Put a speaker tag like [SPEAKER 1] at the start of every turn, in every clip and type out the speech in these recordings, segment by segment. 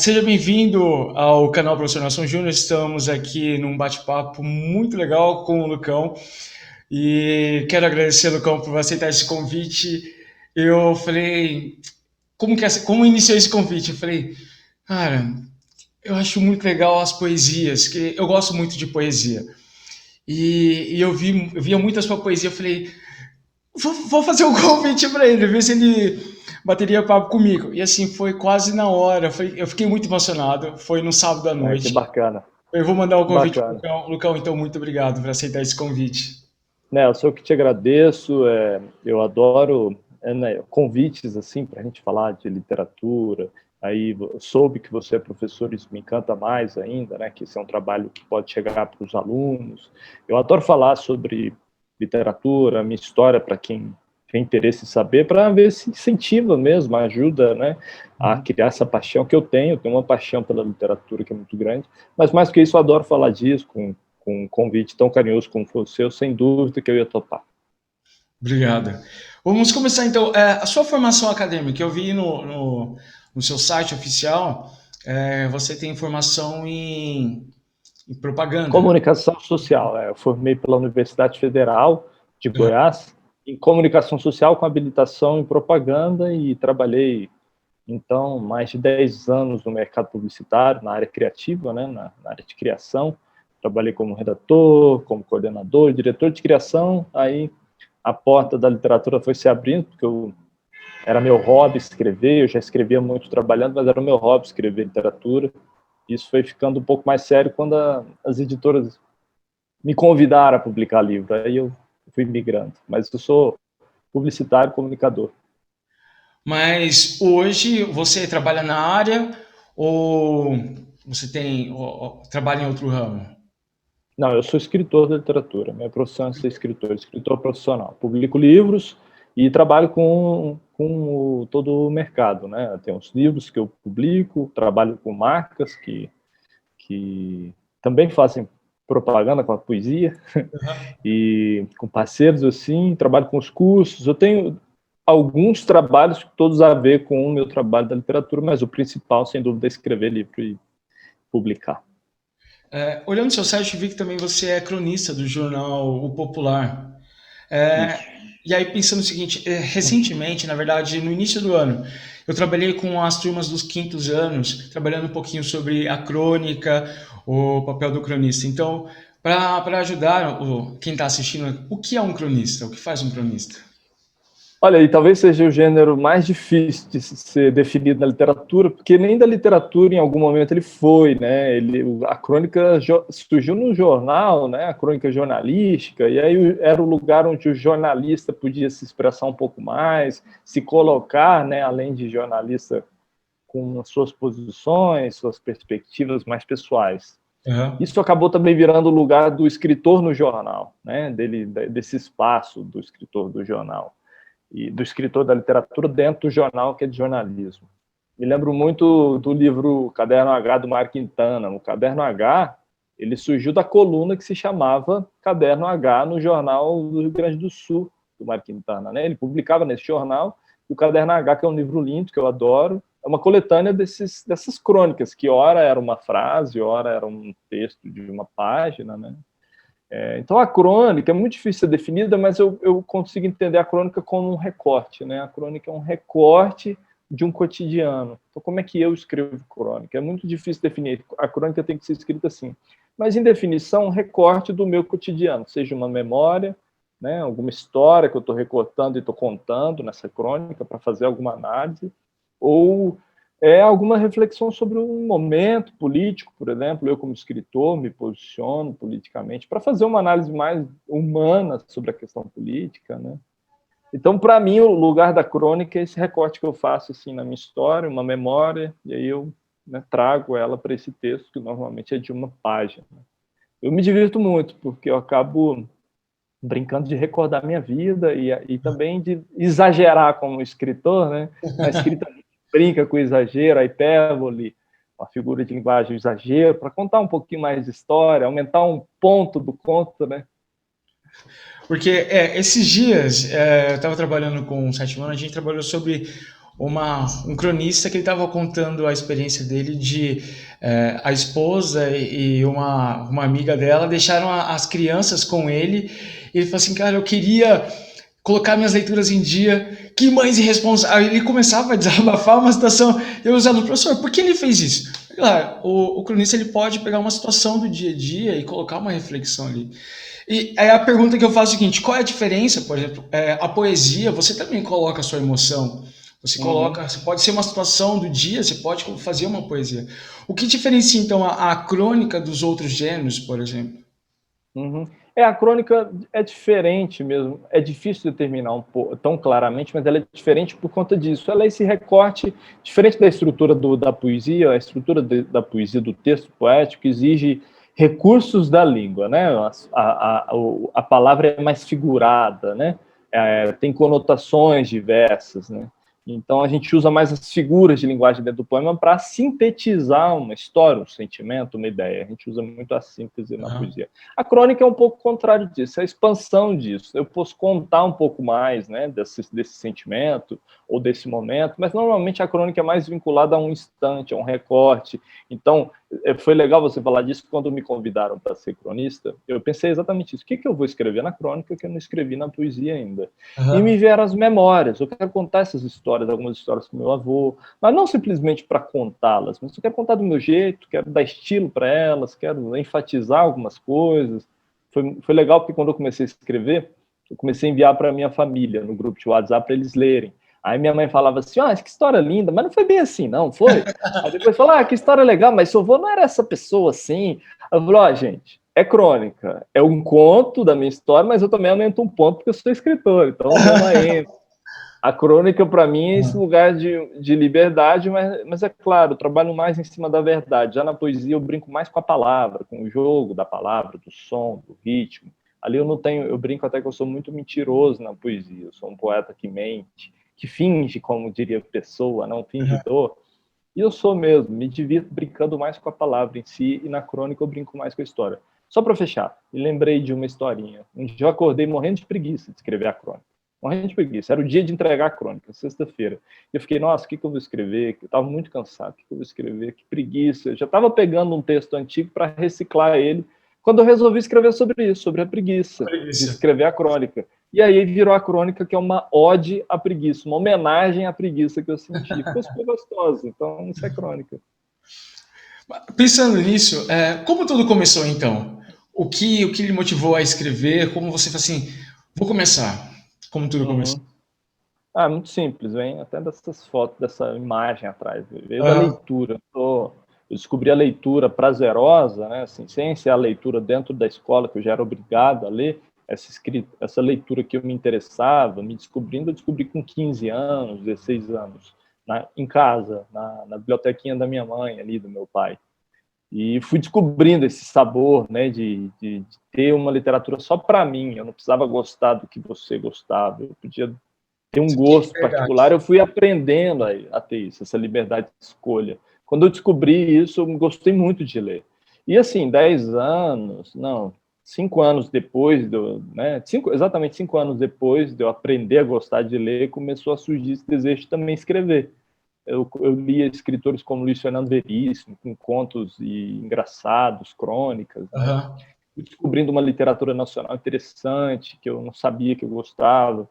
[SPEAKER 1] Seja bem-vindo ao canal Professor Nelson Júnior. Estamos aqui num bate-papo muito legal com o Lucão e quero agradecer, Lucão, por aceitar esse convite. Eu falei, como iniciou esse convite? Eu falei, cara, eu acho muito legal as poesias, que eu gosto muito de poesia. E eu via muito a sua poesia. Eu falei, vou fazer um convite para ele, ver se ele bateria papo comigo. E assim, foi quase na hora. Eu fiquei muito emocionado. Foi no sábado à
[SPEAKER 2] Ah, que
[SPEAKER 1] noite.
[SPEAKER 2] bacana,
[SPEAKER 1] Eu vou mandar o
[SPEAKER 2] que
[SPEAKER 1] convite pro
[SPEAKER 2] bacana.
[SPEAKER 1] Lucão. Lucão, então, muito obrigado por aceitar esse convite.
[SPEAKER 2] Né, eu sou que te agradeço, eu adoro né, convites assim para a gente falar de literatura. Aí eu soube que você é professor, isso me encanta mais ainda, né? Que esse é um trabalho que pode chegar para os alunos. Eu adoro falar sobre literatura, minha história para quem tem interesse em saber, para ver se incentiva mesmo, ajuda, né, a
[SPEAKER 1] Uhum.
[SPEAKER 2] criar essa paixão que eu tenho uma paixão pela literatura que é muito grande. Mas mais que isso, eu adoro falar disso com um convite tão carinhoso como foi o seu, sem dúvida que eu ia topar.
[SPEAKER 1] Obrigado. Vamos começar então. A sua formação acadêmica, eu vi no seu site oficial, você tem formação em propaganda.
[SPEAKER 2] Comunicação social, eu formei pela Universidade Federal de Goiás em comunicação social com habilitação em propaganda e trabalhei, então, mais de 10 anos no mercado publicitário, na área criativa, né, na área de criação. Trabalhei como redator, como coordenador, diretor de criação, aí a porta da literatura foi se abrindo, porque era meu hobby escrever, eu já escrevia muito trabalhando, mas era o meu hobby escrever literatura. Isso foi ficando um pouco mais sério quando as editoras me convidaram a publicar livro, aí eu fui migrando. Mas eu sou publicitário, comunicador.
[SPEAKER 1] Mas hoje você trabalha na área ou você trabalha em outro ramo?
[SPEAKER 2] Não, eu sou escritor de literatura, minha profissão é ser escritor, escritor profissional. Publico livros e trabalho com todo o mercado, né? Tem os livros que eu publico, trabalho com marcas que também fazem propaganda com a poesia e com parceiros assim, trabalho com os cursos. Eu tenho alguns trabalhos todos a ver com o meu trabalho da literatura, mas o principal, sem dúvida, é escrever livro e publicar.
[SPEAKER 1] Olhando seu site, vi que também você é cronista do jornal O Popular. É,
[SPEAKER 2] Isso.
[SPEAKER 1] e aí, pensando o seguinte, recentemente, na verdade, no início do ano, eu trabalhei com as turmas dos quintos anos, trabalhando um pouquinho sobre a crônica, o papel do cronista. Então, para ajudar quem está assistindo, o que é um cronista? O que faz um cronista?
[SPEAKER 2] Olha, e talvez seja o gênero mais difícil de ser definido na literatura, porque nem da literatura em algum momento ele foi, né? A crônica surgiu no jornal, né? A crônica jornalística, e aí era o lugar onde o jornalista podia se expressar um pouco mais, se colocar, né? Além de jornalista, com as suas posições, suas perspectivas mais pessoais.
[SPEAKER 1] Uhum.
[SPEAKER 2] Isso acabou também virando o lugar do escritor no jornal, né? Desse espaço do escritor do jornal e do escritor da literatura dentro do jornal, que é de jornalismo. Me lembro muito do livro Caderno H, do Mário Quintana. No Caderno H, ele surgiu da coluna que se chamava Caderno H no jornal do Rio Grande do Sul, do Mário Quintana. Né? Ele publicava nesse jornal, e o Caderno H, que é um livro lindo, que eu adoro, é uma coletânea dessas crônicas, que ora era uma frase, ora era um texto de uma página, né? Então, a crônica é muito difícil de ser definida, mas eu consigo entender a crônica como um recorte. Né? A crônica é um recorte de um cotidiano. Então, como é que eu escrevo crônica? É muito difícil definir. A crônica tem que ser escrita assim. Mas, em definição, um recorte do meu cotidiano, seja uma memória, né? Alguma história que eu estou recortando e estou contando nessa crônica para fazer alguma análise, ou alguma reflexão sobre um momento político, por exemplo. Eu, como escritor, me posiciono politicamente para fazer uma análise mais humana sobre a questão política, né? Então, para mim, o lugar da crônica é esse recorte que eu faço assim na minha história, uma memória, e aí eu, né, trago ela para esse texto, que normalmente é de uma página. Eu me divirto muito, porque eu acabo brincando de recordar minha vida e também de exagerar como escritor, né? Na escrita brinca com o exagero, a hipérbole, a figura de linguagem, o exagero, para contar um pouquinho mais de história, aumentar um ponto do conto, né?
[SPEAKER 1] Porque esses dias eu estava trabalhando com o Sete Humanos, a gente trabalhou sobre um cronista que ele estava contando a experiência dele de a esposa e uma amiga dela deixaram as crianças com ele. E ele falou assim, cara, eu queria colocar minhas leituras em dia, que mães irresponsáveis. Aí ele começava a desabafar uma situação. Eu usava, professor, por que ele fez isso? Claro, o cronista ele pode pegar uma situação do dia a dia e colocar uma reflexão ali. E aí a pergunta que eu faço é a seguinte: qual é a diferença, por exemplo, a poesia, você também coloca a sua emoção. Você
[SPEAKER 2] Uhum.
[SPEAKER 1] coloca, você pode ser uma situação do dia, você pode fazer uma poesia. O que diferencia então a crônica dos outros gêneros, por exemplo?
[SPEAKER 2] Uhum. A crônica é diferente mesmo. É difícil determinar tão claramente, mas ela é diferente por conta disso. Ela é esse recorte, diferente da estrutura da poesia, a estrutura da poesia, do texto poético, exige recursos da língua, né? A palavra é mais figurada, né? Tem conotações diversas, né? Então a gente usa mais as figuras de linguagem dentro do poema para sintetizar uma história, um sentimento, uma ideia. A gente usa muito a síntese na
[SPEAKER 1] Uhum.
[SPEAKER 2] poesia. A crônica é um pouco o contrário disso, é a expansão disso. Eu posso contar um pouco mais, né, desse sentimento ou desse momento, mas normalmente a crônica é mais vinculada a um instante, a um recorte. Então, foi legal você falar disso. Quando me convidaram para ser cronista, eu pensei exatamente isso. O que eu vou escrever na crônica que eu não escrevi na poesia ainda? E me
[SPEAKER 1] Uhum.
[SPEAKER 2] vieram as memórias. Eu quero contar essas histórias, algumas histórias com meu avô, mas não simplesmente para contá-las, mas eu quero contar do meu jeito, quero dar estilo para elas, quero enfatizar algumas coisas. Foi legal porque quando eu comecei a escrever, eu comecei a enviar para minha família no grupo de WhatsApp para eles lerem. Aí minha mãe falava assim, que história linda, mas não foi bem assim, não, foi? Aí depois falou, que história legal, mas seu avô não era essa pessoa assim. Eu falei, gente, é crônica, é um conto da minha história, mas eu também aumento um ponto porque eu sou escritor, então eu dou uma ênfase. A crônica, para mim, é esse lugar de liberdade, mas é claro, eu trabalho mais em cima da verdade. Já na poesia, eu brinco mais com a palavra, com o jogo da palavra, do som, do ritmo. Ali eu não tenho, eu brinco até que eu sou muito mentiroso na poesia. Eu sou um poeta que mente, que finge, como diria a pessoa, não fingidor. E eu sou mesmo, me divirto brincando mais com a palavra em si, e na crônica eu brinco mais com a história. Só para fechar, me lembrei de uma historinha. Um dia eu acordei morrendo de preguiça de escrever a crônica. Morrendo de preguiça. Era o dia de entregar a crônica, sexta-feira. E eu fiquei, nossa, o que eu vou escrever? Eu estava muito cansado, o que eu vou escrever? Que preguiça. Eu já estava pegando um texto antigo para reciclar ele, quando eu resolvi escrever sobre isso, sobre a preguiça de
[SPEAKER 1] Preguiça.
[SPEAKER 2] escrever a crônica. E aí virou a crônica, que é uma ode à preguiça, uma homenagem à preguiça que eu senti. Ficou super gostoso, então isso é crônica.
[SPEAKER 1] Pensando nisso, como tudo começou então? O que lhe motivou a escrever? Como você falou assim, vou começar? Como tudo começou?
[SPEAKER 2] Uhum. Muito simples, vem até dessas fotos, dessa imagem atrás. Veio da
[SPEAKER 1] Aham.
[SPEAKER 2] leitura. Eu descobri a leitura prazerosa, né, assim, sem ser a leitura dentro da escola, que eu já era obrigado a ler, essa leitura que eu me interessava, me descobrindo, eu descobri com 15 anos, 16 anos, em casa, na bibliotequinha da minha mãe, ali, do meu pai. E fui descobrindo esse sabor, né, de ter uma literatura só para mim. Eu não precisava gostar do que você gostava, eu podia ter um
[SPEAKER 1] Você tinha
[SPEAKER 2] gosto
[SPEAKER 1] liberdade.
[SPEAKER 2] particular. Eu fui aprendendo a ter isso, essa liberdade de escolha. Quando eu descobri isso, eu gostei muito de ler. E assim, 10 anos, não, 5 anos depois, né, exatamente 5 anos depois de eu aprender a gostar de ler, começou a surgir esse desejo de também escrever. Eu lia escritores como Luiz Fernando Veríssimo, com contos engraçados, crônicas, né?
[SPEAKER 1] Aham.
[SPEAKER 2] E descobrindo uma literatura nacional interessante, que eu não sabia que eu gostava.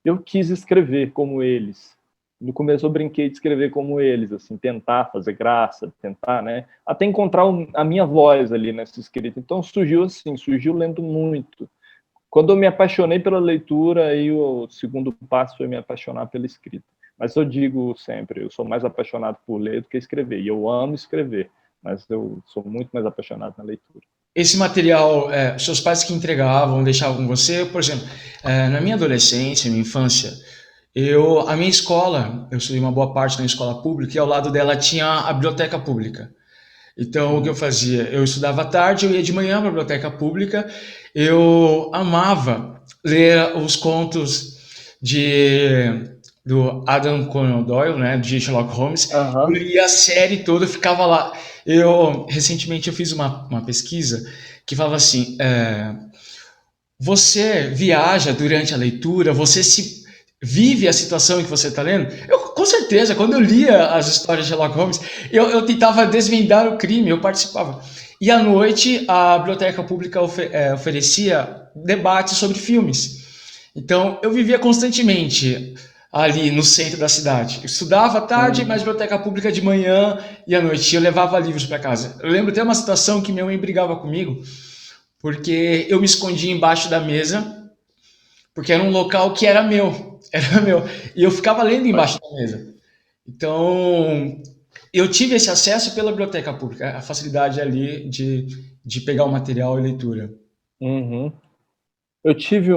[SPEAKER 2] Eu quis escrever como eles. No começo eu brinquei de escrever como eles, assim, tentar fazer graça, tentar, né? Até encontrar a minha voz ali nessa escrita. Então surgiu assim, surgiu lendo muito. Quando eu me apaixonei pela leitura, aí o segundo passo foi me apaixonar pela escrita. Mas eu digo sempre, eu sou mais apaixonado por ler do que escrever. E eu amo escrever, mas eu sou muito mais apaixonado na leitura.
[SPEAKER 1] Esse material, seus pais que entregavam, deixavam com você, por exemplo, na minha adolescência, minha infância, a minha escola, eu estudei uma boa parte na escola pública e ao lado dela tinha a biblioteca pública. Então, o que eu
[SPEAKER 2] Uhum.
[SPEAKER 1] fazia? Eu estudava à tarde, eu ia de manhã para a biblioteca pública, eu amava ler os contos de do Adam Conan Doyle, né, de Sherlock Holmes. Eu
[SPEAKER 2] Aham.
[SPEAKER 1] lia a série toda, eu ficava lá. Recentemente eu fiz uma pesquisa que falava assim, você viaja durante a leitura, você se vive a situação em que você está lendo. Eu Com certeza, quando eu lia as histórias de Sherlock Holmes, eu tentava desvendar o crime, eu participava. E à noite, a biblioteca pública oferecia debates sobre filmes. Então, eu vivia constantemente ali no centro da cidade. Eu estudava à tarde, mas biblioteca pública de manhã e à noite. Eu levava livros para casa. Eu lembro até uma situação que minha mãe brigava comigo, porque eu me escondia embaixo da mesa, porque era um local que era meu. Era meu. E eu ficava lendo embaixo da mesa. Então, eu tive esse acesso pela biblioteca pública, a facilidade ali de pegar o material e leitura.
[SPEAKER 2] Uhum. Eu tive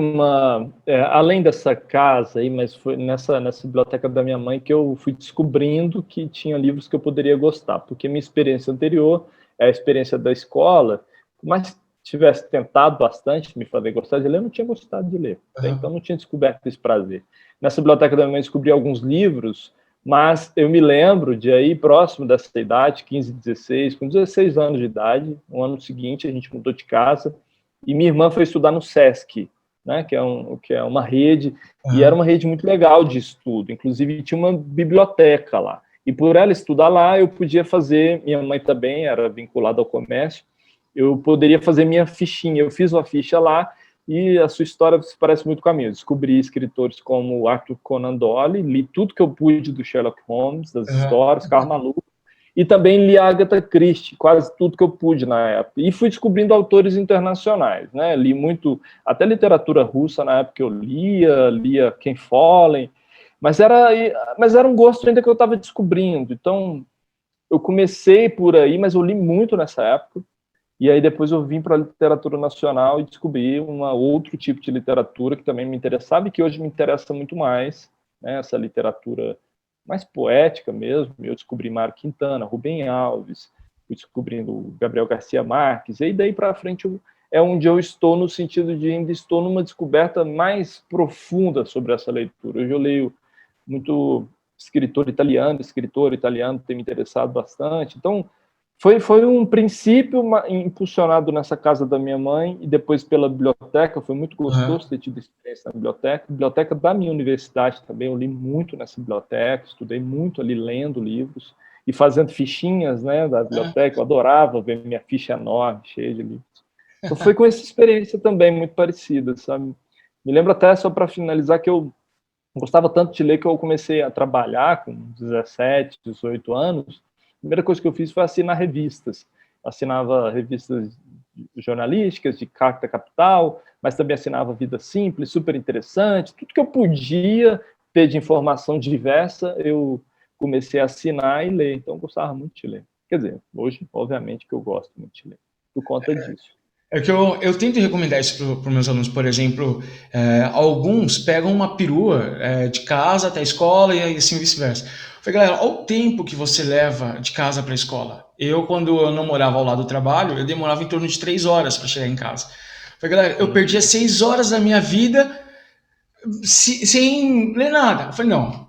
[SPEAKER 2] além dessa casa aí, mas foi nessa biblioteca da minha mãe que eu fui descobrindo que tinha livros que eu poderia gostar, porque minha experiência anterior é a experiência da escola, mas tivesse tentado bastante me fazer gostar de ler, eu não tinha gostado de ler. Então
[SPEAKER 1] Uhum.
[SPEAKER 2] não tinha descoberto esse prazer. Nessa biblioteca da minha mãe eu descobri alguns livros, mas eu me lembro de aí próximo dessa idade, 15, 16, com 16 anos de idade, no ano seguinte a gente mudou de casa e minha irmã foi estudar no SESC, né, que é uma rede, e era
[SPEAKER 1] Uhum.
[SPEAKER 2] uma rede muito legal de estudo, inclusive tinha uma biblioteca lá. E por ela estudar lá, eu podia fazer, minha mãe também era vinculada ao comércio, eu poderia fazer minha fichinha. Eu fiz uma ficha lá e a sua história se parece muito com a minha. Eu descobri escritores como Arthur Conan Doyle, li tudo que eu pude do Sherlock Holmes, das
[SPEAKER 1] Uhum.
[SPEAKER 2] histórias, Carro Maluco, e também li Agatha Christie, quase tudo que eu pude na época. E fui descobrindo autores internacionais, né? Li muito, até literatura russa na época eu lia Ken Follett, mas era um gosto ainda que eu estava descobrindo. Então, eu comecei por aí, mas eu li muito nessa época. E aí depois eu vim para a literatura nacional e descobri um outro tipo de literatura que também me interessava e que hoje me interessa muito mais, né? Essa literatura mais poética mesmo. Eu descobri Mário Quintana, Rubem Alves, fui descobrindo Gabriel Garcia Marques, e aí daí para frente é onde eu estou no sentido de ainda estou numa descoberta mais profunda sobre essa leitura. Hoje eu leio muito escritor italiano tem me interessado bastante. Então, foi um princípio impulsionado nessa casa da minha mãe e depois pela biblioteca. Foi muito gostoso
[SPEAKER 1] Uhum.
[SPEAKER 2] ter tido experiência na biblioteca. Biblioteca da minha universidade também, eu li muito nessa biblioteca, estudei muito ali lendo livros e fazendo fichinhas, né, da biblioteca. Eu adorava ver minha ficha enorme, cheia de livros. Então foi com essa experiência também muito parecida, sabe? Me lembro até, só para finalizar, que eu gostava tanto de ler que eu comecei a trabalhar com 17, 18 anos. A primeira coisa que eu fiz foi assinar revistas. Assinava revistas jornalísticas de Carta Capital, mas também assinava Vida Simples, super interessante. Tudo que eu podia ter de informação diversa, eu comecei a assinar e ler. Então, eu gostava muito de ler. Quer dizer, hoje, obviamente, que eu gosto muito de ler, por conta disso.
[SPEAKER 1] É que eu tento recomendar isso para os meus alunos, por exemplo, alguns pegam uma perua de casa até a escola e assim vice-versa. Eu falei, galera, olha o tempo que você leva de casa para a escola. Eu, quando eu não morava ao lado do trabalho, eu demorava em torno de 3 horas para chegar em casa. Eu falei, galera, eu perdia 6 horas da minha vida sem ler nada. Eu falei, não.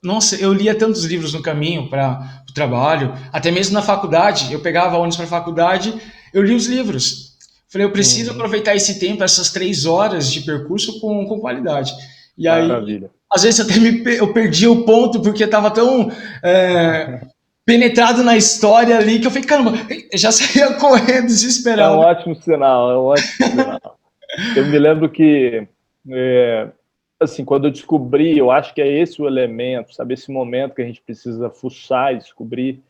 [SPEAKER 1] Nossa, eu lia tantos livros no caminho para o trabalho, até mesmo na faculdade. Eu pegava ônibus para a faculdade, eu li os livros. Falei, eu preciso
[SPEAKER 2] Uhum.
[SPEAKER 1] aproveitar esse tempo, essas 3 horas de percurso com qualidade. E aí,
[SPEAKER 2] Maravilha.
[SPEAKER 1] às vezes até eu perdi o ponto porque estava tão penetrado na história ali que eu falei, caramba, eu já saía correndo,
[SPEAKER 2] É um
[SPEAKER 1] desesperado.
[SPEAKER 2] ótimo sinal, é um ótimo sinal. Eu me lembro que, assim, quando eu descobri, eu acho que é esse o elemento, sabe, esse momento que a gente precisa fuçar e descobrir.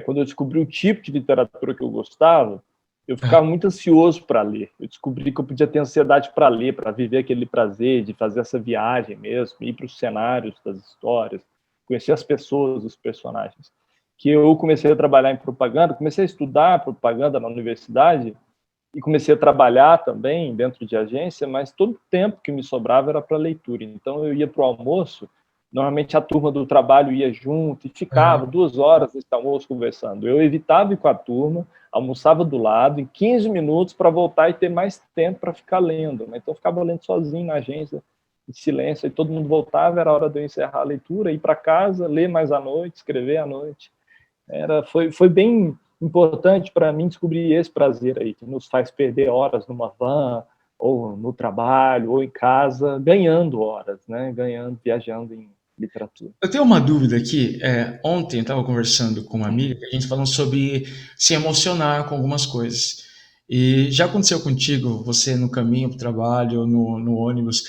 [SPEAKER 2] Quando eu descobri o tipo de literatura que eu gostava, eu ficava muito ansioso para ler. Eu descobri que eu podia ter ansiedade para ler, para viver aquele prazer de fazer essa viagem mesmo, ir para os cenários das histórias, conhecer as pessoas, os personagens. Que eu comecei a trabalhar em propaganda, comecei a estudar propaganda na universidade, e comecei a trabalhar também dentro de agência, mas todo o tempo que me sobrava era para leitura. Então eu ia para o almoço, normalmente a turma do trabalho ia junto e ficava 2 horas nesse almoço conversando. Eu evitava ir com a turma, almoçava do lado, em 15 minutos para voltar e ter mais tempo para ficar lendo. Então eu ficava lendo sozinho na agência, em silêncio, e todo mundo voltava, era hora de eu encerrar a leitura, ir para casa, ler mais à noite, escrever à noite. Foi bem importante para mim descobrir esse prazer aí, que nos faz perder horas numa van, ou no trabalho, ou em casa, ganhando horas, né? Ganhando, viajando em literatura.
[SPEAKER 1] Eu tenho uma dúvida aqui. Ontem eu estava conversando com uma amiga, a gente falando sobre se emocionar com algumas coisas. E já aconteceu contigo, você no caminho para o trabalho, no ônibus,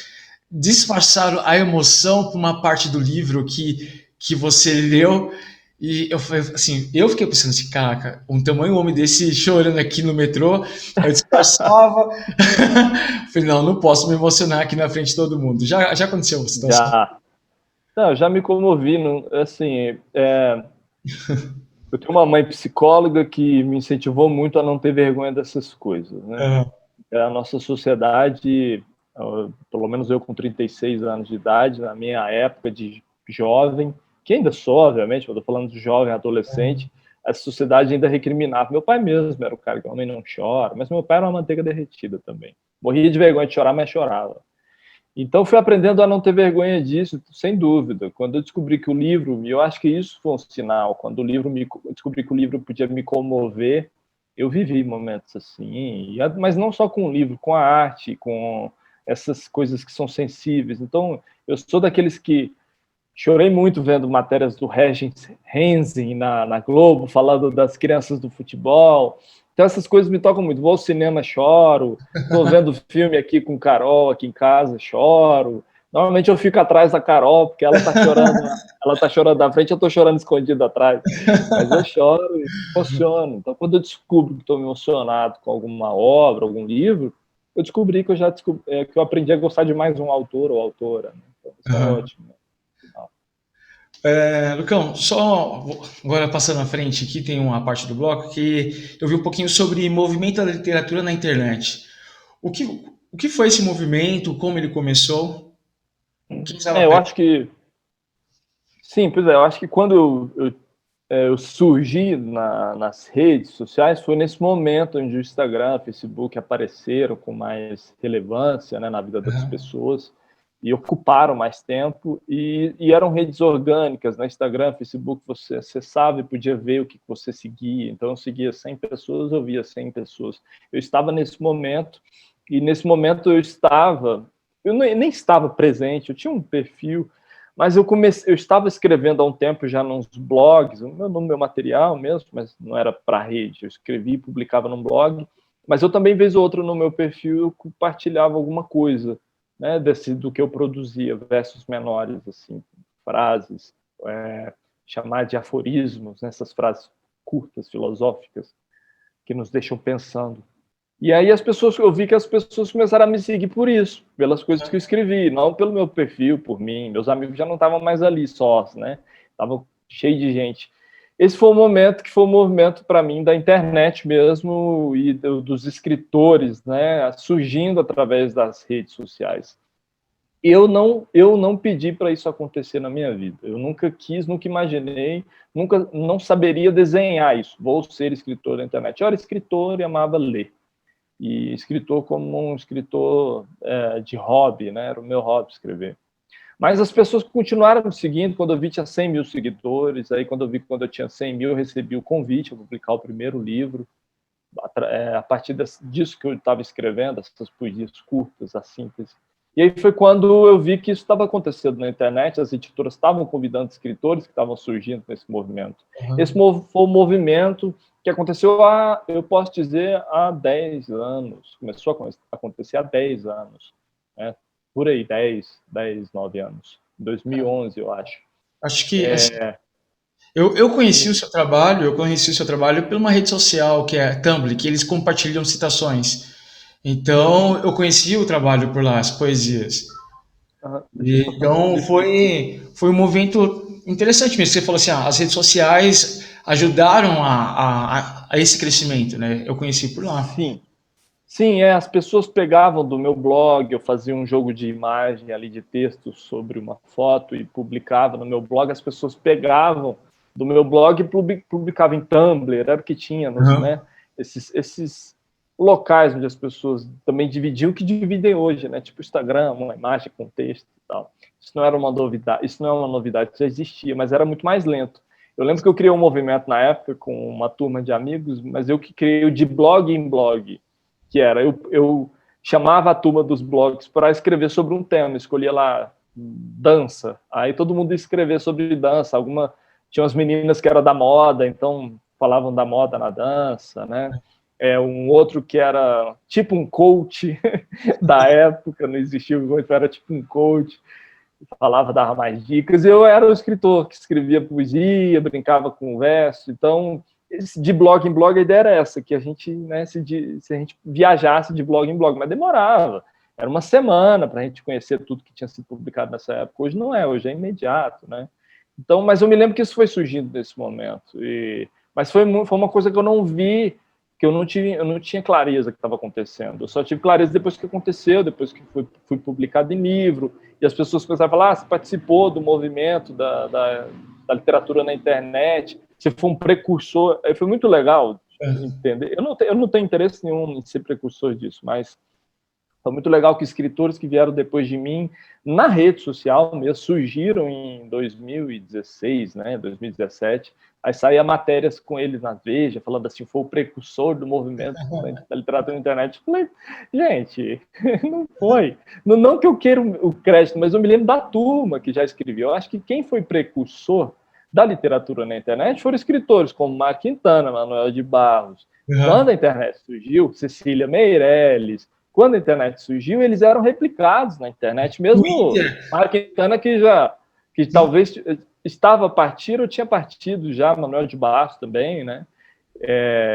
[SPEAKER 1] disfarçar a emoção por uma parte do livro que você leu? E eu falei assim, eu fiquei pensando assim, caraca, um tamanho homem desse chorando aqui no metrô, eu disfarçava. Falei, não, não posso me emocionar aqui na frente de todo mundo. Já aconteceu uma situação?
[SPEAKER 2] Já, não, já me comovi, assim, eu tenho uma mãe psicóloga que me incentivou muito a não ter vergonha dessas coisas, né?
[SPEAKER 1] Aham,
[SPEAKER 2] A nossa sociedade, pelo menos eu com 36 anos de idade, na minha época de jovem, que ainda sou, obviamente, eu estou falando de jovem, adolescente, a sociedade ainda recriminava. Meu pai mesmo era o cara que homem não chora, mas meu pai era uma manteiga derretida também. Morria de vergonha de chorar, mas chorava. Então, fui aprendendo a não ter vergonha disso, sem dúvida. Quando eu descobri que o livro, e eu acho que isso foi um sinal, quando eu descobri que o livro podia me comover, eu vivi momentos assim, mas não só com o livro, com a arte, com essas coisas que são sensíveis. Então, eu sou daqueles que chorei muito vendo matérias do Regis Hensing na Globo, falando das crianças do futebol. Então, essas coisas me tocam muito. Vou ao cinema, choro. Estou vendo filme aqui com Carol, aqui em casa, choro. Normalmente eu fico atrás da Carol, porque ela tá chorando na frente, eu estou chorando escondido atrás. Mas eu choro e me emociono. Então, quando eu descubro que estou emocionado com alguma obra, algum livro, eu descobri que que eu aprendi a gostar de mais um autor ou autora. Né? Então, isso é
[SPEAKER 1] aham.
[SPEAKER 2] ótimo.
[SPEAKER 1] Lucão, só agora passando à frente aqui, tem uma parte do bloco que eu vi um pouquinho sobre movimento da literatura na internet. O que, o que foi esse movimento? Como ele começou? Quem estava
[SPEAKER 2] Eu
[SPEAKER 1] perto?
[SPEAKER 2] acho que, sim, pois é, eu acho que quando eu surgi nas redes sociais foi nesse momento onde o Instagram, o Facebook apareceram com mais relevância, né, na vida das
[SPEAKER 1] Aham,
[SPEAKER 2] pessoas e ocuparam mais tempo e eram redes orgânicas, né? Instagram, Facebook, você acessava e podia ver o que você seguia. Então eu seguia 100 pessoas, eu via 100 pessoas. Eu estava nesse momento e nesse momento eu nem estava presente, eu tinha um perfil, mas eu estava escrevendo há um tempo já nos blogs, no meu material mesmo, mas não era para rede. Eu escrevi e publicava num blog, mas eu também, vez ou outra, no meu perfil, eu compartilhava alguma coisa, né, do que eu produzia, versos menores, assim, frases, chamar de aforismos, né, essas frases curtas, filosóficas, que nos deixam pensando. E aí eu vi que as pessoas começaram a me seguir por isso, pelas coisas que eu escrevi, não pelo meu perfil, por mim. Meus amigos já não estavam mais ali sós, né? Estavam cheio de gente. Esse foi o momento que foi o movimento para mim da internet mesmo e dos escritores, né, surgindo através das redes sociais. Eu não pedi para isso acontecer na minha vida. Eu nunca quis, nunca imaginei, nunca não saberia desenhar isso. Vou ser escritor da internet. Eu era escritor e amava ler e escritor como um escritor de hobby, né? Era o meu hobby escrever. Mas as pessoas continuaram me seguindo. Quando eu vi, tinha 100 mil seguidores. Aí, quando eu tinha 100 mil, eu recebi o convite a publicar o primeiro livro. A partir disso que eu estava escrevendo, essas poesias curtas, a síntese. E aí foi quando eu vi que isso estava acontecendo na internet, as editoras estavam convidando escritores que estavam surgindo nesse movimento. Esse
[SPEAKER 1] aham.
[SPEAKER 2] foi um movimento que aconteceu, eu posso dizer, há 10 anos. Começou a acontecer há 10 anos. Né? Por aí, 9 anos. 2011, eu acho.
[SPEAKER 1] Acho que assim, eu conheci o seu trabalho, eu conheci o seu trabalho por uma rede social que é Tumblr, que eles compartilham citações. Então, eu conheci o trabalho por lá, as poesias.
[SPEAKER 2] Deixa eu só fazer um
[SPEAKER 1] Então,
[SPEAKER 2] xixi aqui.
[SPEAKER 1] foi um movimento interessante mesmo. Você falou assim, as redes sociais ajudaram a esse crescimento, né? Eu conheci por lá.
[SPEAKER 2] Sim, sim, as pessoas pegavam do meu blog, eu fazia um jogo de imagem ali de texto sobre uma foto e publicava no meu blog, as pessoas pegavam do meu blog e publicavam em Tumblr, era o que tinha,
[SPEAKER 1] Aham.
[SPEAKER 2] né, esses locais onde as pessoas também dividiam o que dividem hoje, né, tipo Instagram, uma imagem com texto e tal. Isso não era uma novidade, isso não é uma novidade, já existia, mas era muito mais lento. Eu lembro que eu criei um movimento na época com uma turma de amigos, mas eu que criei o de blog em blog, que era, eu chamava a turma dos blogs para escrever sobre um tema, escolhia lá dança. Aí todo mundo ia escrever sobre dança. Tinha umas meninas que eram da moda, então falavam da moda na dança, né? Um outro que era tipo um coach da época, não existia o coach, era tipo um coach, falava, dava mais dicas. Eu era o escritor que escrevia poesia, brincava com o verso. Então, de blog em blog, a ideia era essa, que a gente, né, se a gente viajasse de blog em blog, mas demorava. Era uma semana para a gente conhecer tudo que tinha sido publicado nessa época. Hoje não é, hoje é imediato, né? Então, mas eu me lembro que isso foi surgindo nesse momento. Mas foi uma coisa que eu não vi, que eu não tinha clareza que estava acontecendo. Eu só tive clareza depois que aconteceu, depois que fui publicado em livro, e as pessoas começaram a falar: você participou do movimento da literatura na internet, você foi um precursor. Aí foi muito legal entender. Eu não tenho interesse nenhum em ser precursor disso, mas foi muito legal que escritores que vieram depois de mim, na rede social mesmo, surgiram em 2016, né, 2017. Aí saía matérias com eles na Veja, falando assim, foi o precursor do movimento da literatura na internet. Eu falei, gente, não foi. Não que eu queira o crédito, mas eu me lembro da turma que já escreveu. Eu acho que quem foi precursor da literatura na internet foram escritores como Mark Quintana, Manuel de Barros. Quando a internet surgiu, Cecília Meirelles. Quando a internet surgiu, eles eram replicados na internet, mesmo Mark Quintana, que talvez estava a partir ou tinha partido já, Manuel de Barros também, né?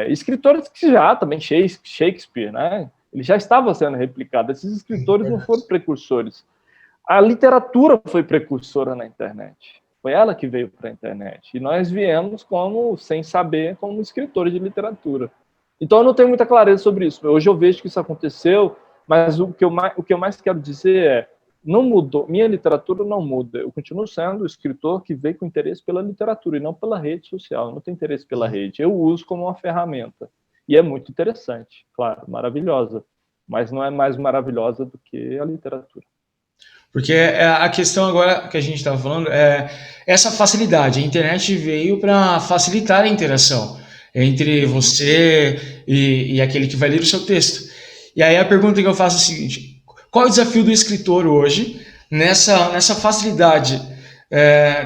[SPEAKER 2] Escritores que já também, Shakespeare, né? Ele já estava sendo replicado. Esses escritores não foram precursores. A literatura foi precursora na internet. Foi ela que veio para a internet. E nós viemos sem saber, como escritores de literatura. Então eu não tenho muita clareza sobre isso. Hoje eu vejo que isso aconteceu, mas o que eu mais quero dizer é, não mudou, minha literatura não muda. Eu continuo sendo o escritor que veio com interesse pela literatura e não pela rede social. Eu não tenho interesse pela rede. Eu uso como uma ferramenta. E é muito interessante, claro, maravilhosa. Mas não é mais maravilhosa do que a literatura.
[SPEAKER 1] Porque a questão agora que a gente estava falando é essa facilidade. A internet veio para facilitar a interação entre você e aquele que vai ler o seu texto. E aí a pergunta que eu faço é a seguinte: qual é o desafio do escritor hoje nessa facilidade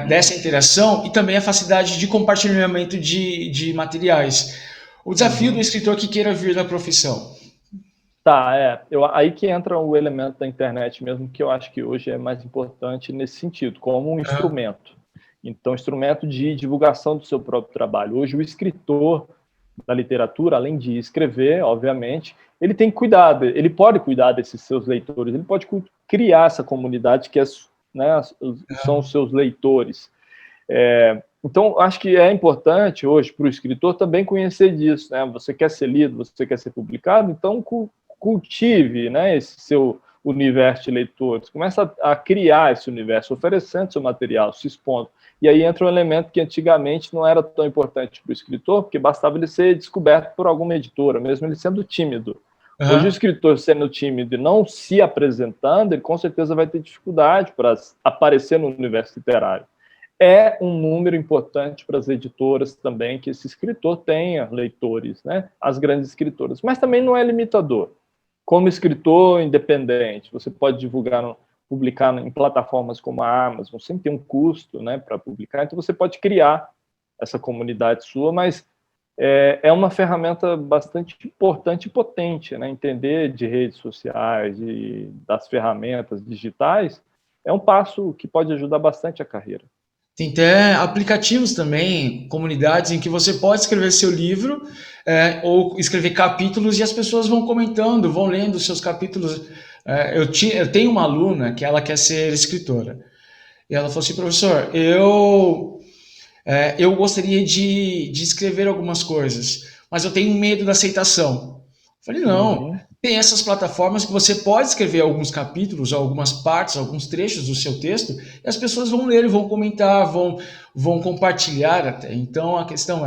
[SPEAKER 1] dessa interação e também a facilidade de compartilhamento de materiais? O desafio do escritor que queira vir da profissão.
[SPEAKER 2] Tá, aí que entra o elemento da internet mesmo, que eu acho que hoje é mais importante nesse sentido, como um instrumento. Então, instrumento de divulgação do seu próprio trabalho. Hoje, o escritor da literatura, além de escrever, obviamente, ele tem que cuidar, ele pode cuidar desses seus leitores, ele pode criar essa comunidade que são os seus leitores. Então, acho que é importante hoje para o escritor também conhecer disso, né? Você quer ser lido, você quer ser publicado, então cultive, né, esse seu universo de leitores, começa a criar esse universo, oferecendo seu material, se expondo. E aí entra um elemento que antigamente não era tão importante para o escritor, porque bastava ele ser descoberto por alguma editora, mesmo ele sendo tímido. Hoje o escritor sendo tímido e não se apresentando, ele com certeza vai ter dificuldade para aparecer no universo literário. É um número importante para as editoras também que esse escritor tenha leitores, né? As grandes escritoras. Mas também não é limitador. Como escritor independente, você pode publicar em plataformas como a Amazon, sem ter um custo, né, para publicar, então você pode criar essa comunidade sua, mas é uma ferramenta bastante importante e potente, né? Entender de redes sociais, das ferramentas digitais, é um passo que pode ajudar bastante a carreira.
[SPEAKER 1] Tem até aplicativos também, comunidades em que você pode escrever seu livro ou escrever capítulos e as pessoas vão comentando, vão lendo os seus capítulos. Eu tenho uma aluna que ela quer ser escritora. E ela falou assim, professor, eu gostaria de escrever algumas coisas, mas eu tenho medo da aceitação. Eu falei, não, tem essas plataformas que você pode escrever alguns capítulos, algumas partes, alguns trechos do seu texto, e as pessoas vão ler, vão comentar, vão compartilhar até. Então a questão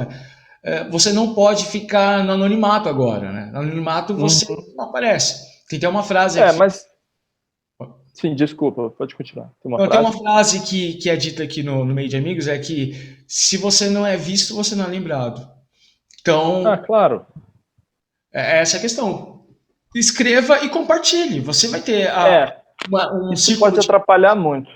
[SPEAKER 1] você não pode ficar no anonimato agora, né? No anonimato você não aparece. Tem até uma frase aqui.
[SPEAKER 2] Mas... Sim, desculpa, pode continuar.
[SPEAKER 1] Tem uma frase que é dita aqui no meio de amigos, é que se você não é visto, você não é lembrado. Então,
[SPEAKER 2] claro.
[SPEAKER 1] Essa é a questão. Escreva e compartilhe. Você vai ter um
[SPEAKER 2] Isso
[SPEAKER 1] círculo
[SPEAKER 2] pode atrapalhar muito.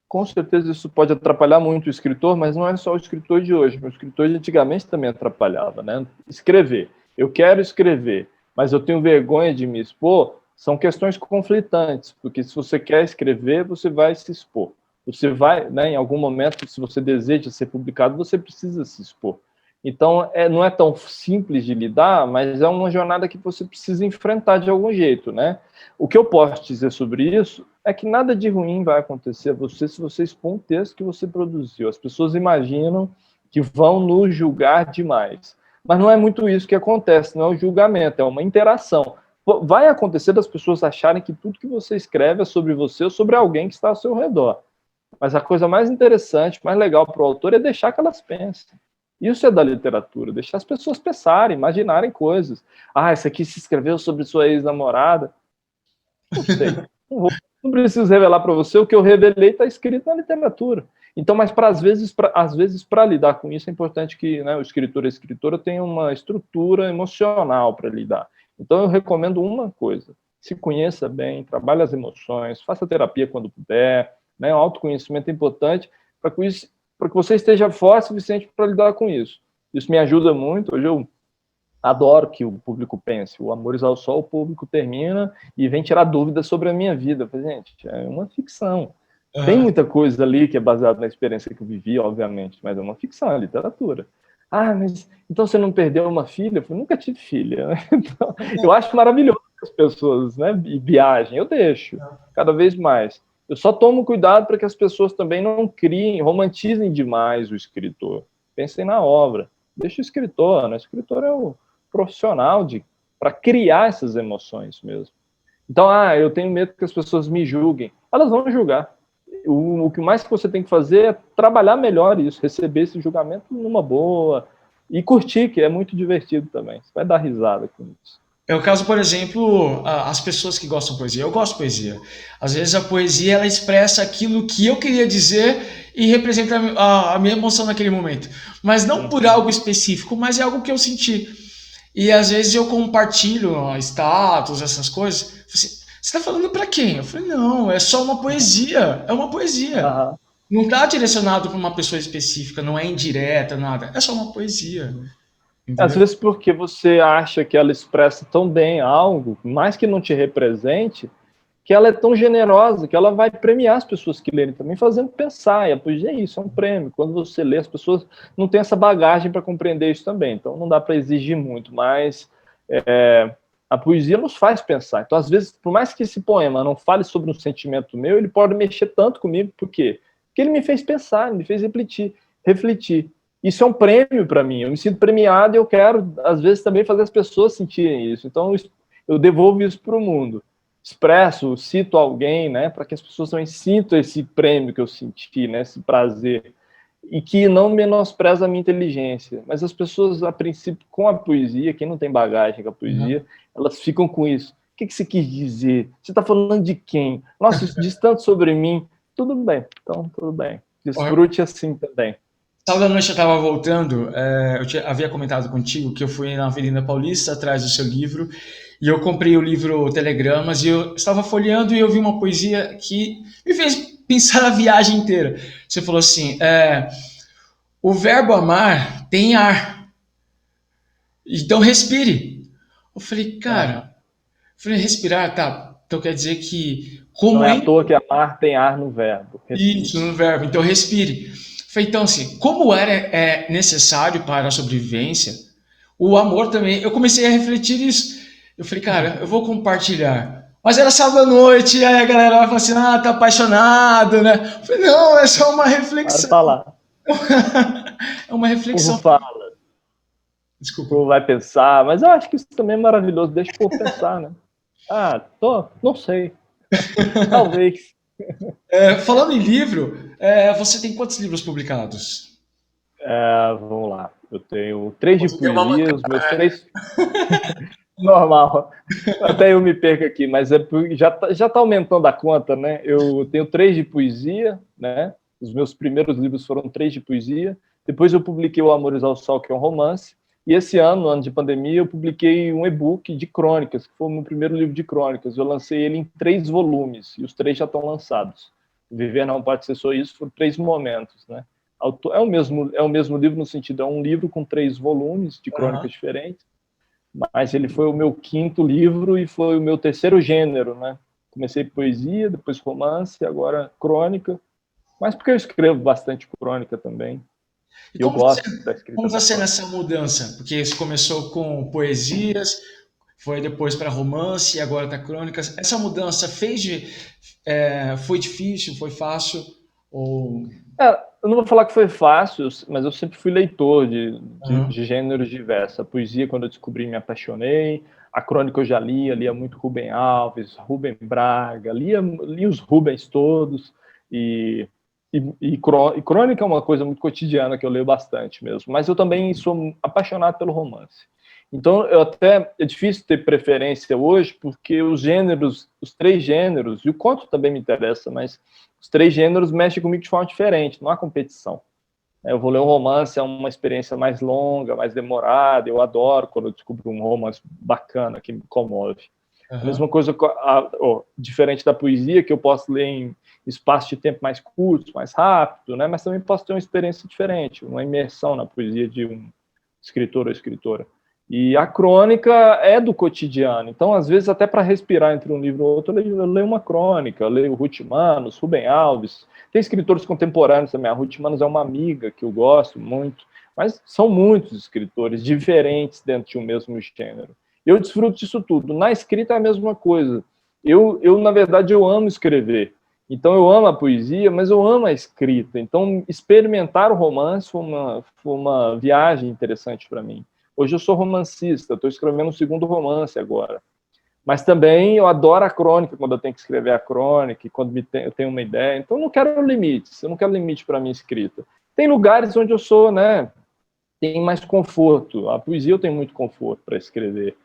[SPEAKER 2] Com certeza isso pode atrapalhar muito o escritor, mas não é só o escritor de hoje. O escritor de antigamente também atrapalhava, né? Escrever. Eu quero escrever, mas eu tenho vergonha de me expor. São questões conflitantes, porque se você quer escrever, você vai se expor. Você vai, né, em algum momento, se você deseja ser publicado, você precisa se expor. Então, não é tão simples de lidar, mas é uma jornada que você precisa enfrentar de algum jeito, né? O que eu posso dizer sobre isso é que nada de ruim vai acontecer a você se você expor um texto que você produziu. As pessoas imaginam que vão nos julgar demais. Mas não é muito isso que acontece, não é o julgamento, é uma interação. Vai acontecer das pessoas acharem que tudo que você escreve é sobre você ou sobre alguém que está ao seu redor. Mas a coisa mais interessante, mais legal para o autor é deixar que elas pensem. Isso é da literatura, deixar as pessoas pensarem, imaginarem coisas. Ah, isso aqui se escreveu sobre sua ex-namorada. Não sei. Não preciso revelar para você, o que eu revelei está escrito na literatura. Então, mas às vezes, para lidar com isso, é importante que, né, o escritor e a escritora tenham uma estrutura emocional para lidar. Então, eu recomendo uma coisa: se conheça bem, trabalhe as emoções, faça terapia quando puder, né? O autoconhecimento é importante para que você esteja forte o suficiente para lidar com isso. Isso me ajuda muito. Hoje eu adoro que o público pense. O Amores ao Sol, o público termina e vem tirar dúvidas sobre a minha vida. Eu falei, gente, é uma ficção. Tem muita coisa ali que é baseada na experiência que eu vivi, obviamente, mas é uma ficção, é literatura. Ah, mas então você não perdeu uma filha? Eu falei, nunca tive filha. Então, eu acho maravilhoso que as pessoas, né, viajem. Eu deixo, cada vez mais. Eu só tomo cuidado para que as pessoas também não criem, romantizem demais o escritor. Pensem na obra. Deixa o escritor, né? O escritor é o profissional para criar essas emoções mesmo. Então, eu tenho medo que as pessoas me julguem. Elas vão julgar. O que mais que você tem que fazer é trabalhar melhor isso, receber esse julgamento numa boa e curtir, que é muito divertido também. Você vai dar risada com isso.
[SPEAKER 1] É o caso, por exemplo, as pessoas que gostam de poesia. Eu gosto de poesia. Às vezes a poesia ela expressa aquilo que eu queria dizer e representa a minha emoção naquele momento. Mas não por algo específico, mas é algo que eu senti. E às vezes eu compartilho status, essas coisas. Você está falando para quem? Eu falei, não, é só uma poesia. É uma poesia.
[SPEAKER 2] Uhum.
[SPEAKER 1] Não está direcionado para uma pessoa específica, não é indireta, nada. É só uma poesia.
[SPEAKER 2] Às
[SPEAKER 1] Entendeu?
[SPEAKER 2] vezes porque você acha que ela expressa tão bem algo, mais que não te represente, que ela é tão generosa que ela vai premiar as pessoas que lerem também, fazendo pensar. E a poesia é isso, é um prêmio. Quando você lê, as pessoas não têm essa bagagem para compreender isso também. Então não dá para exigir muito, mas a poesia nos faz pensar. Então, às vezes, por mais que esse poema não fale sobre um sentimento meu, ele pode mexer tanto comigo. Por quê? Porque ele me fez pensar, ele me fez refletir. Isso é um prêmio para mim. Eu me sinto premiado e eu quero, às vezes, também fazer as pessoas sentirem isso. Então, eu devolvo isso para o mundo. Expresso, cito alguém, né, para que as pessoas também sintam esse prêmio que eu senti, né, esse prazer, e que não menospreza a minha inteligência. Mas as pessoas, a princípio, com a poesia, quem não tem bagagem com a poesia, elas ficam com isso. O que você quis dizer? Você está falando de quem? Nossa, isso diz tanto sobre mim. Tudo bem, então tudo bem. Desfrute assim também.
[SPEAKER 1] Sábado à noite eu estava voltando, havia comentado contigo que eu fui na Avenida Paulista atrás do seu livro e eu comprei o livro Telegramas e eu estava folheando e eu vi uma poesia que me fez pensar a viagem inteira. Você falou assim, o verbo amar tem ar, então respire. Eu falei, cara, respirar, tá, então quer dizer que como
[SPEAKER 2] Não é
[SPEAKER 1] é
[SPEAKER 2] à toa que amar tem ar no verbo. Respire.
[SPEAKER 1] isso no verbo, então respire. Então, assim, como é necessário para a sobrevivência, o amor também. Eu comecei a refletir isso. Eu falei, cara, eu vou compartilhar. Mas era sábado à noite, e aí a galera vai falar assim, tá apaixonado, né? Eu falei, não, é só uma
[SPEAKER 2] Vai
[SPEAKER 1] reflexão.
[SPEAKER 2] falar.
[SPEAKER 1] É uma
[SPEAKER 2] O
[SPEAKER 1] reflexão.
[SPEAKER 2] povo fala, o
[SPEAKER 1] Desculpa.
[SPEAKER 2] povo vai pensar, mas eu acho que isso também é maravilhoso. Deixa o povo pensar, né? Não sei. Talvez.
[SPEAKER 1] Falando em livro, você tem quantos livros publicados?
[SPEAKER 2] Vamos lá. Eu tenho 3 de
[SPEAKER 1] Você tem uma
[SPEAKER 2] poesia, os meus 3. Normal. Até eu me perco aqui, mas já tá aumentando a conta, né? Eu tenho 3 de poesia, né? Os meus primeiros livros foram 3 de poesia. Depois eu publiquei o Amores ao Sol, que é um romance. E esse ano, ano de pandemia, eu publiquei um e-book de crônicas, que foi o meu primeiro livro de crônicas. Eu lancei ele em 3 volumes, e os 3 já estão lançados. Viver Não Pode Ser Só Isso, foram 3 momentos, né? É o mesmo livro no sentido, é um livro com 3 volumes de
[SPEAKER 1] Aham.
[SPEAKER 2] crônicas diferentes, mas ele foi o meu 5º livro e foi o meu 3º gênero, né? Comecei poesia, depois romance, agora crônica, mas porque eu escrevo bastante crônica também,
[SPEAKER 1] E
[SPEAKER 2] e eu gosto da
[SPEAKER 1] como
[SPEAKER 2] escrita
[SPEAKER 1] está
[SPEAKER 2] da
[SPEAKER 1] sendo
[SPEAKER 2] crônica.
[SPEAKER 1] essa mudança? Porque você começou com poesias, foi depois para romance e agora está crônicas. Essa mudança foi difícil, foi fácil? Ou...
[SPEAKER 2] Eu não vou falar que foi fácil, mas eu sempre fui leitor
[SPEAKER 1] Aham.
[SPEAKER 2] de gêneros diversos. A poesia, quando eu descobri, me apaixonei. A crônica eu já lia muito Rubem Alves, Rubem Braga, lia os Rubens todos. E crônica é uma coisa muito cotidiana que eu leio bastante mesmo. Mas eu também sou apaixonado pelo romance. Então, é difícil ter preferência hoje, porque os gêneros, os 3 gêneros, e o conto também me interessa, mas os 3 gêneros mexem comigo de forma diferente, não há competição. Eu vou ler um romance, é uma experiência mais longa, mais demorada, eu adoro quando eu descubro um romance bacana, que me comove. A
[SPEAKER 1] Aham.
[SPEAKER 2] mesma coisa, diferente da poesia, que eu posso ler em espaço de tempo mais curto, mais rápido, né? Mas também posso ter uma experiência diferente, uma imersão na poesia de um escritor ou escritora. E a crônica é do cotidiano. Então, às vezes, até para respirar entre um livro ou outro, eu leio uma crônica, eu leio Ruth Manos, Rubem Alves. Tem escritores contemporâneos também. A Ruth Manos é uma amiga que eu gosto muito. Mas são muitos escritores diferentes dentro de um mesmo gênero. Eu desfruto disso tudo. Na escrita é a mesma coisa. Na verdade, eu amo escrever. Então, eu amo a poesia, mas eu amo a escrita. Então, experimentar o romance foi uma viagem interessante para mim. Hoje eu sou romancista, estou escrevendo um 2º romance agora. Mas também eu adoro a crônica, quando eu tenho que escrever a crônica, quando eu tenho uma ideia. Então, eu não quero limites, eu não quero limite para a minha escrita. Tem lugares onde eu sou, né, tem mais conforto. A poesia eu tenho muito conforto para escrever.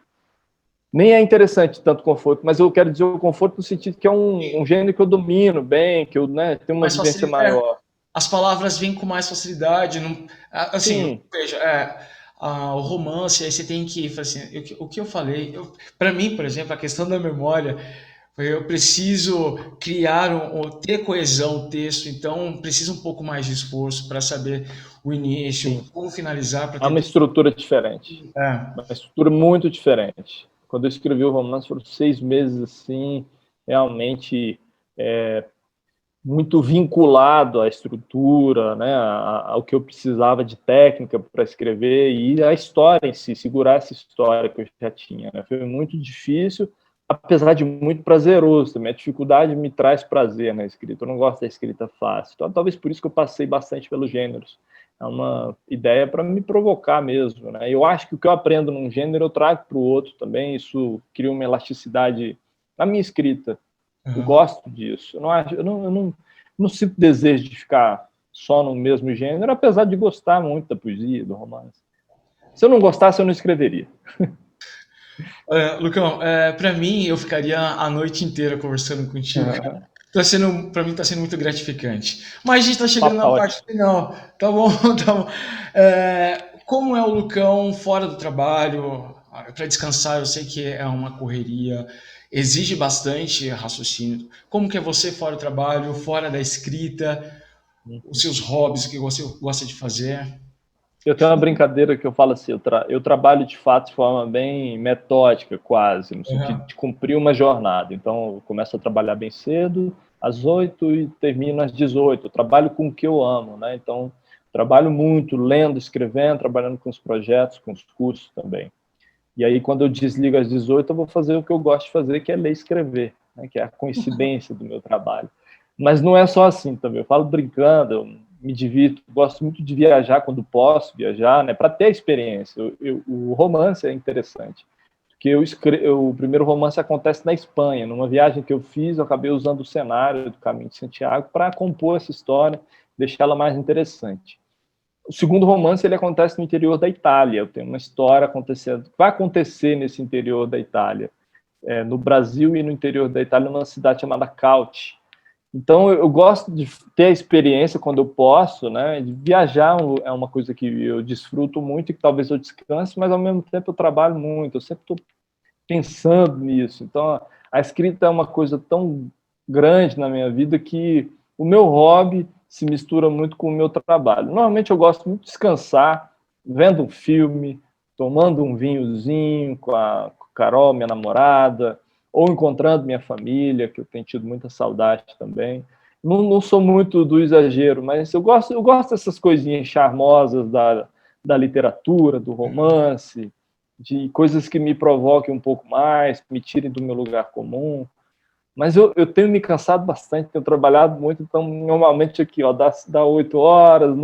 [SPEAKER 2] Nem é interessante tanto conforto, mas eu quero dizer o conforto no sentido que é um gênero que eu domino bem, que eu, né, tenho uma
[SPEAKER 1] Mais
[SPEAKER 2] vivência
[SPEAKER 1] facilidade.
[SPEAKER 2] maior.
[SPEAKER 1] As palavras vêm com mais facilidade. Não, assim,
[SPEAKER 2] Sim,
[SPEAKER 1] veja, o romance, aí você tem que, assim, o que eu falei, para mim, por exemplo, a questão da memória, eu preciso criar, ter coesão o texto, então precisa um pouco mais de esforço para saber o início,
[SPEAKER 2] sim.
[SPEAKER 1] como finalizar, para
[SPEAKER 2] Há
[SPEAKER 1] ter
[SPEAKER 2] uma estrutura diferente.
[SPEAKER 1] é,
[SPEAKER 2] Uma estrutura muito diferente. Quando eu escrevi o romance, foram 6 meses assim, realmente muito vinculado à estrutura, né, ao que eu precisava de técnica para escrever e a história em si, segurar essa história que eu já tinha. Né? Foi muito difícil, apesar de muito prazeroso também. A dificuldade me traz prazer na escrita. Eu não gosto da escrita fácil. Então, talvez por isso que eu passei bastante pelos gêneros. É uma ideia para me provocar mesmo. Né? Eu acho que o que eu aprendo num gênero eu trago para o outro também. Isso cria uma elasticidade na minha escrita. Eu
[SPEAKER 1] uhum.
[SPEAKER 2] gosto disso. Eu não sinto desejo de ficar só no mesmo gênero, apesar de gostar muito da poesia, do romance. Se eu não gostasse, eu não escreveria.
[SPEAKER 1] Lucão, para mim, eu ficaria a noite inteira conversando contigo. Para mim está sendo muito gratificante. Mas a gente está
[SPEAKER 2] O
[SPEAKER 1] chegando
[SPEAKER 2] papo tá
[SPEAKER 1] na parte
[SPEAKER 2] ótimo.
[SPEAKER 1] final. Tá bom, tá bom. Como é o Lucão fora do trabalho? Para descansar, eu sei que é uma correria, exige bastante raciocínio. Como que é você fora do trabalho, fora da escrita, os seus hobbies, o que você gosta de fazer?
[SPEAKER 2] Eu tenho uma brincadeira que eu falo assim, eu trabalho de fato de forma bem metódica, quase, no sentido
[SPEAKER 1] Uhum.
[SPEAKER 2] de cumprir uma jornada. Então, eu começo a trabalhar bem cedo, às 8 e termino às 18. Eu trabalho com o que eu amo, né? Então, trabalho muito, lendo, escrevendo, trabalhando com os projetos, com os cursos também. E aí, quando eu desligo às 18, eu vou fazer o que eu gosto de fazer, que é ler e escrever, né? Que é a coincidência do meu trabalho. Mas não é só assim também. Eu falo brincando, eu me divirto, gosto muito de viajar quando posso viajar, né? Para ter a experiência. O romance é interessante, porque o primeiro romance acontece na Espanha. Numa viagem que eu fiz, eu acabei usando o cenário do Caminho de Santiago para compor essa história, deixá-la mais interessante. O segundo romance ele acontece no interior da Itália. Eu tenho uma história acontecendo, vai acontecer nesse interior da Itália, no Brasil e no interior da Itália, numa cidade chamada Cauti. Então, eu gosto de ter a experiência quando eu posso, né? De viajar é uma coisa que eu desfruto muito e que talvez eu descanse, mas ao mesmo tempo eu trabalho muito, eu sempre estou pensando nisso. Então, a escrita é uma coisa tão grande na minha vida que o meu hobby se mistura muito com o meu trabalho. Normalmente eu gosto muito de descansar, vendo um filme, tomando um vinhozinho com a Carol, minha namorada, ou encontrando minha família, que eu tenho tido muita saudade também. Não sou muito do exagero, mas eu gosto dessas coisinhas charmosas da literatura, do romance, de coisas que me provoquem um pouco mais, que me tirem do meu lugar comum. Mas eu tenho me cansado bastante, tenho trabalhado muito, então normalmente aqui, ó, dá 8 horas,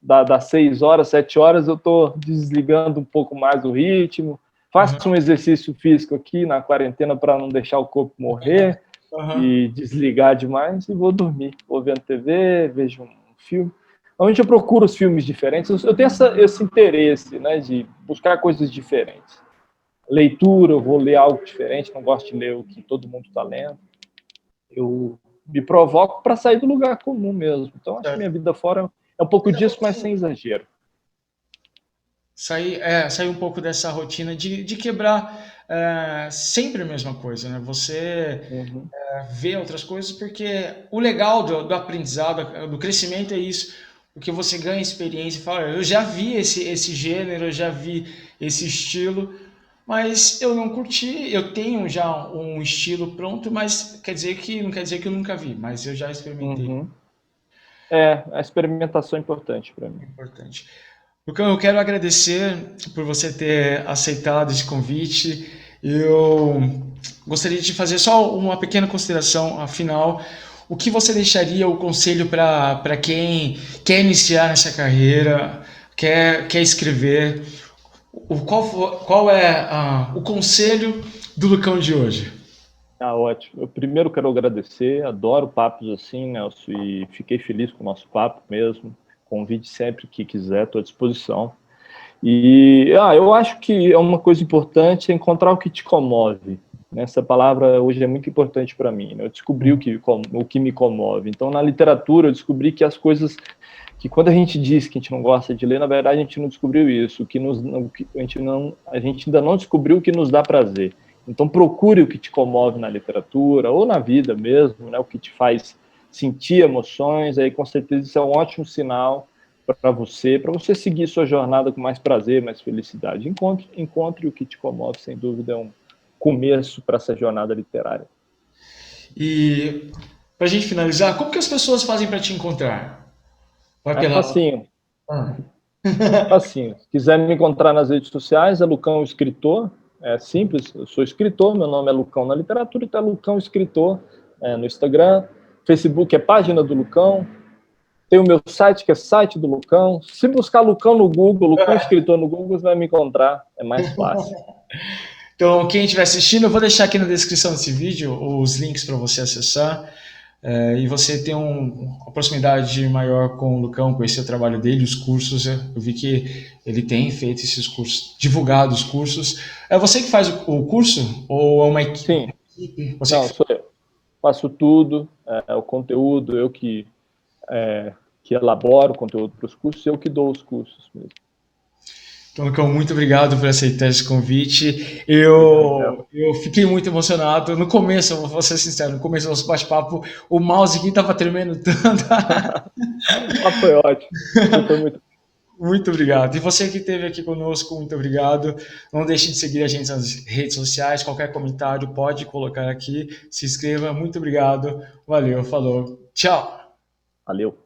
[SPEAKER 2] dá 6 horas, 7 horas, eu estou desligando um pouco mais o ritmo, faço
[SPEAKER 1] Uhum.
[SPEAKER 2] um exercício físico aqui na quarentena para não deixar o corpo morrer
[SPEAKER 1] Uhum.
[SPEAKER 2] e desligar demais e vou dormir. Vou vendo TV, vejo um filme. Onde eu procuro os filmes diferentes, eu tenho esse interesse, né, de buscar coisas diferentes. Leitura, eu vou ler algo diferente, não gosto de ler o que todo mundo está lendo. Eu me provoco para sair do lugar comum mesmo. Então, acho que minha
[SPEAKER 1] Certo.
[SPEAKER 2] vida fora é um pouco disso, mas sem exagero.
[SPEAKER 1] Sair um pouco dessa rotina de quebrar sempre a mesma coisa, né? Você
[SPEAKER 2] Uhum.
[SPEAKER 1] ver outras coisas, porque o legal do aprendizado, do crescimento é isso, porque você ganha experiência e fala, eu já vi esse gênero, eu já vi esse estilo, mas eu não curti, eu tenho já um estilo pronto, mas não quer dizer que eu nunca vi, mas eu já experimentei.
[SPEAKER 2] Uhum. É, a experimentação é importante para mim.
[SPEAKER 1] Importante. Lucão, eu quero agradecer por você ter aceitado esse convite. Eu gostaria de fazer só uma pequena consideração, afinal, o que você deixaria o conselho para quem quer iniciar nessa carreira, quer escrever? Qual é o conselho do Lucão de hoje?
[SPEAKER 2] Ah, ótimo. Eu primeiro quero agradecer, adoro papos assim, Nelson, e fiquei feliz com o nosso papo mesmo. Convide sempre que quiser, estou à disposição. E eu acho que é uma coisa importante é encontrar o que te comove. Essa palavra hoje é muito importante para mim. Né? Eu descobri o que me comove. Então, na literatura, eu descobri que as coisas que quando a gente diz que a gente não gosta de ler, na verdade a gente não descobriu isso. A gente ainda não descobriu o que nos dá prazer. Então, procure o que te comove na literatura ou na vida mesmo, né? O que te faz sentir emoções. Aí, com certeza, isso é um ótimo sinal para você seguir sua jornada com mais prazer, mais felicidade. Encontre o que te comove, sem dúvida, é um começo para essa jornada literária.
[SPEAKER 1] E para a gente finalizar, como que as pessoas fazem para te encontrar? Vai
[SPEAKER 2] É
[SPEAKER 1] pela.
[SPEAKER 2] facinho,
[SPEAKER 1] Ah.
[SPEAKER 2] facinho. Se quiser me encontrar nas redes sociais, é Lucão Escritor, é simples, eu sou escritor, meu nome é Lucão na literatura, então é Lucão Escritor no Instagram, Facebook é página do Lucão, tem o meu site, que é site do Lucão. Se buscar Lucão no Google, Lucão Escritor no Google, você vai me encontrar, é mais fácil.
[SPEAKER 1] Então, quem estiver assistindo, eu vou deixar aqui na descrição desse vídeo os links para você acessar. E você ter uma proximidade maior com o Lucão, conhecer o trabalho dele, os cursos. Eu vi que ele tem feito esses cursos, divulgado os cursos. É você que faz o curso? Ou é uma
[SPEAKER 2] Sim,
[SPEAKER 1] equipe? Você que
[SPEAKER 2] não,
[SPEAKER 1] faz?
[SPEAKER 2] sou eu. Faço tudo, o conteúdo, eu que elaboro o conteúdo para os cursos, eu que dou os cursos mesmo.
[SPEAKER 1] Então, Lucão, muito obrigado por aceitar esse convite.
[SPEAKER 2] Obrigado.
[SPEAKER 1] Eu fiquei muito emocionado. No começo, eu vou ser sincero, no começo do nosso bate-papo, o mouse aqui estava tremendo tanto.
[SPEAKER 2] Foi ótimo. Foi muito.
[SPEAKER 1] Muito obrigado. E você que esteve aqui conosco, muito obrigado. Não deixe de seguir a gente nas redes sociais. Qualquer comentário pode colocar aqui. Se inscreva. Muito obrigado. Valeu, falou. Tchau.
[SPEAKER 2] Valeu.